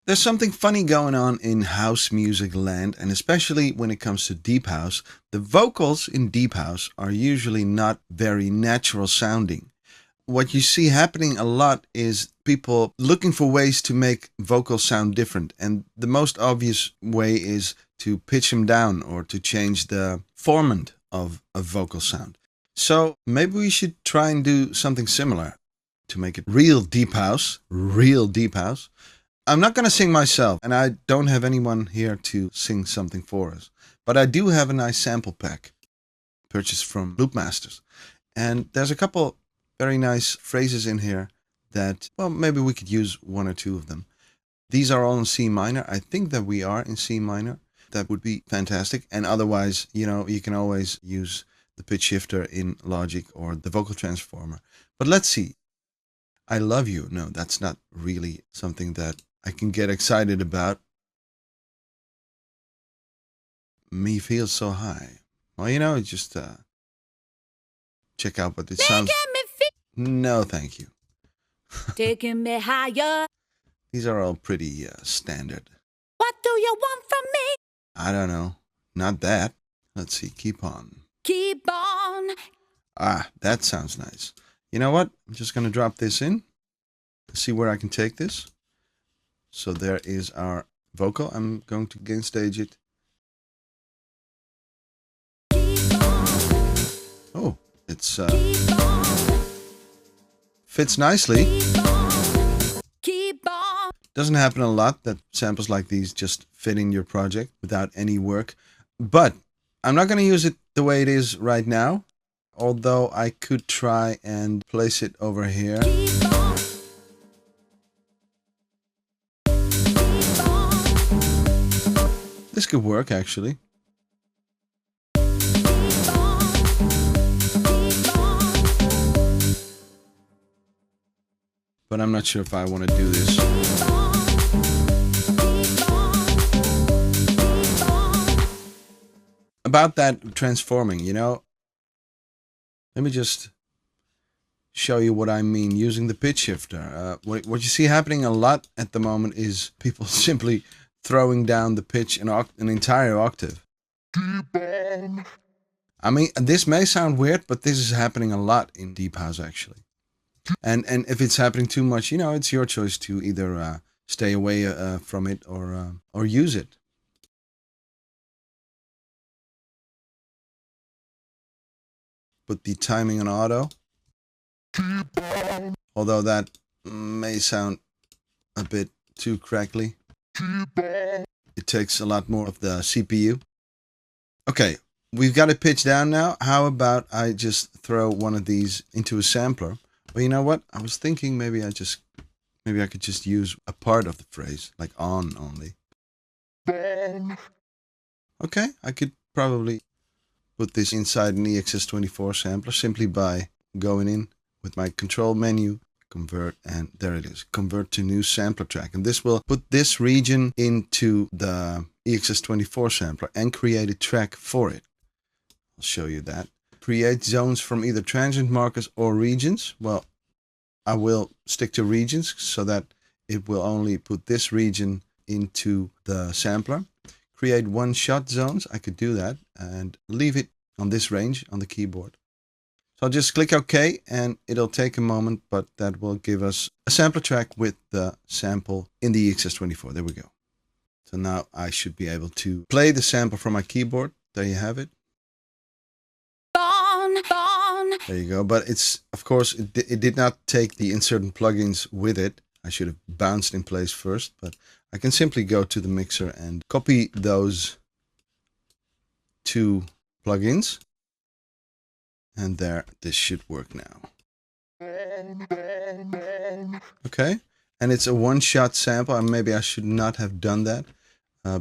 There's something funny going on in house music land, and especially when it comes to deep house, the vocals in deep house are usually not very natural sounding. What you see happening a lot is people looking for ways to make vocals sound different, and the most obvious way is to pitch them down or to change the formant of a vocal sound. So maybe we should try and do something similar to make it real deep house, real deep house. I'm not going to sing myself, and I don't have anyone here to sing something for us. But I do have a nice sample pack purchased from Loopmasters. And there's a couple very nice phrases in here that, well, maybe we could use one or two of them. These are all in C minor. I think that we are in C minor. That would be fantastic. And otherwise, you can always use the pitch shifter in Logic or the vocal transformer. But let's see. I love you. No, that's not really something that I can get excited about. Me feels so high. Well, just check out what it sounds. No, thank you. Taking me higher. These are all pretty standard. What do you want from me? I don't know. Not that. Let's see. Keep on. Keep on. Ah, that sounds nice. You know what? I'm just going to drop this in. See where I can take this. So there is our vocal. I'm going to gain stage it. Oh, it's fits nicely. Keep on. Doesn't happen a lot that samples like these just fit in your project without any work. But I'm not going to use it the way it is right now. Although I could try and place it over here. This could work, actually. But I'm not sure if I want to do this. About that transforming, let me just show you what I mean using the pitch shifter. What you see happening a lot at the moment is people simply throwing down the pitch an entire octave. I mean, this may sound weird, but this is happening a lot in deep house, actually. And if it's happening too much, it's your choice to either stay away from it or use it. Put the timing on auto. Although that may sound a bit too crackly. It takes a lot more of the CPU. Okay, we've got it pitched down now. How about I just throw one of these into a sampler? Well, you know what? I was thinking maybe I could just use a part of the phrase, like on only. Okay, I could probably put this inside an EXS24 sampler simply by going in with my control menu, convert, and there it is. Convert to new sampler track. And this will put this region into the EXS24 sampler and create a track for it. I'll show you that. Create zones from either transient markers or regions. Well, I will stick to regions so that it will only put this region into the sampler. Create one-shot zones. I could do that and leave it on this range on the keyboard. So I'll just click OK and it'll take a moment, but that will give us a sampler track with the sample in the EXS24. There we go. So now I should be able to play the sample from my keyboard. There you have it. There you go. But it's, of course, it did not take the insert and plugins with it. I should have bounced in place first, but I can simply go to the mixer and copy those two plugins. And there, this should work now. Okay. And it's a one-shot sample, and maybe I should not have done that.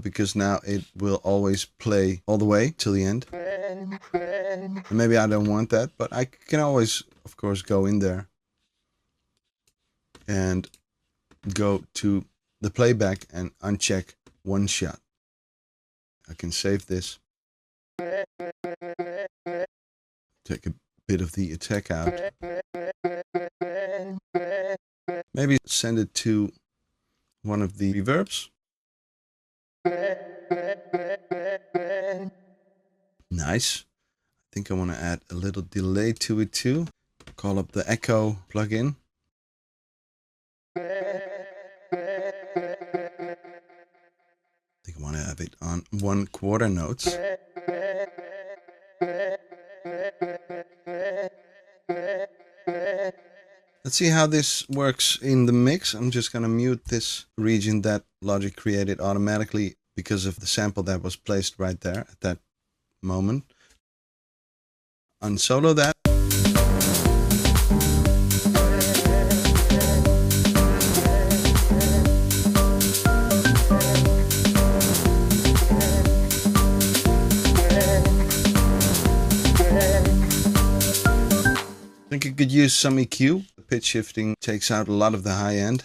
Because now it will always play all the way till the end. And maybe I don't want that, but I can always, of course, go in there and go to the playback and uncheck one shot. I can save this. Take a bit of the attack out. Maybe send it to one of the reverbs. Nice. I think I want to add a little delay to it too. Call up the echo plugin. I think I want to have it on 1/4 notes. Let's see how this works in the mix. I'm just going to mute this region that Logic created automatically because of the sample that was placed right there at that moment. Unsolo that. I think you could use some EQ. The pitch shifting takes out a lot of the high end.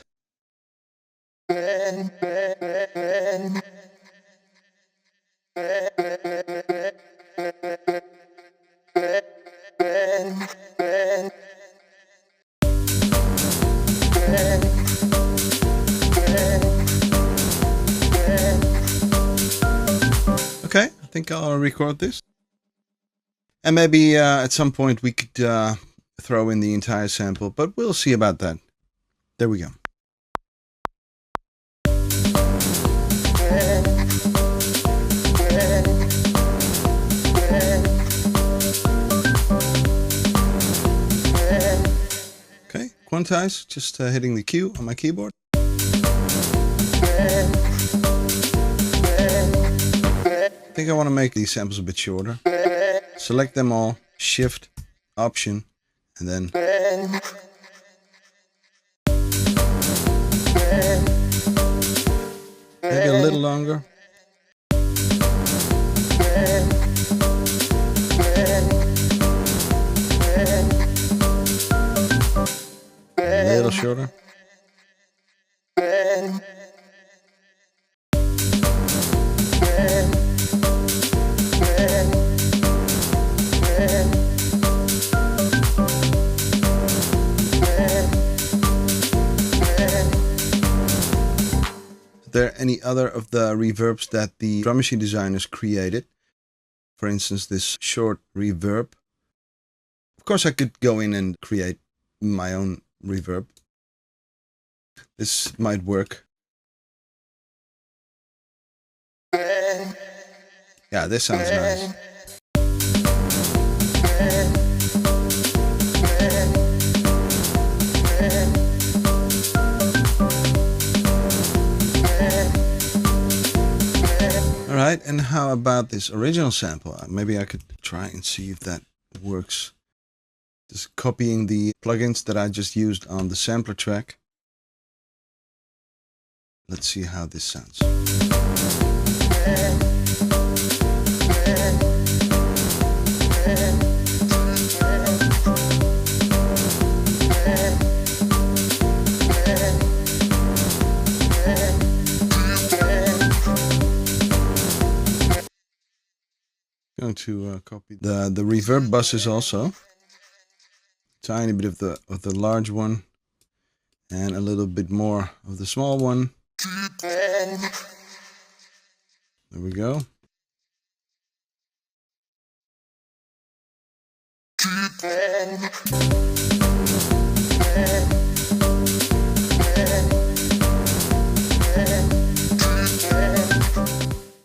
Okay, I think I'll record this. And maybe at some point we could throw in the entire sample, but we'll see about that. There we go. Okay, quantize, just hitting the Q on my keyboard. I think I want to make these samples a bit shorter. Select them all, Shift, Option, and then maybe a little longer. A little shorter. Are there any other of the reverbs that the drum machine designers created? For instance, this short reverb. Of course, I could go in and create my own reverb. This might work. Yeah, this sounds nice. Alright, and how about this original sample? Maybe I could try and see if that works. Just copying the plugins that I just used on the sampler track. Let's see how this sounds. Going to copy the reverb buses also. Tiny bit of the large one and a little bit more of the small one. There we go.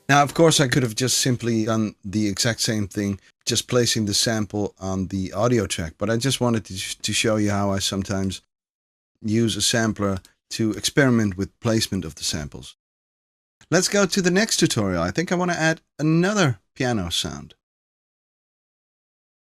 Now, of course, I could have just simply done the exact same thing, just placing the sample on the audio track. But I just wanted to show you how I sometimes use a sampler to experiment with placement of the samples. Let's go to the next tutorial. I think I want to add another piano sound.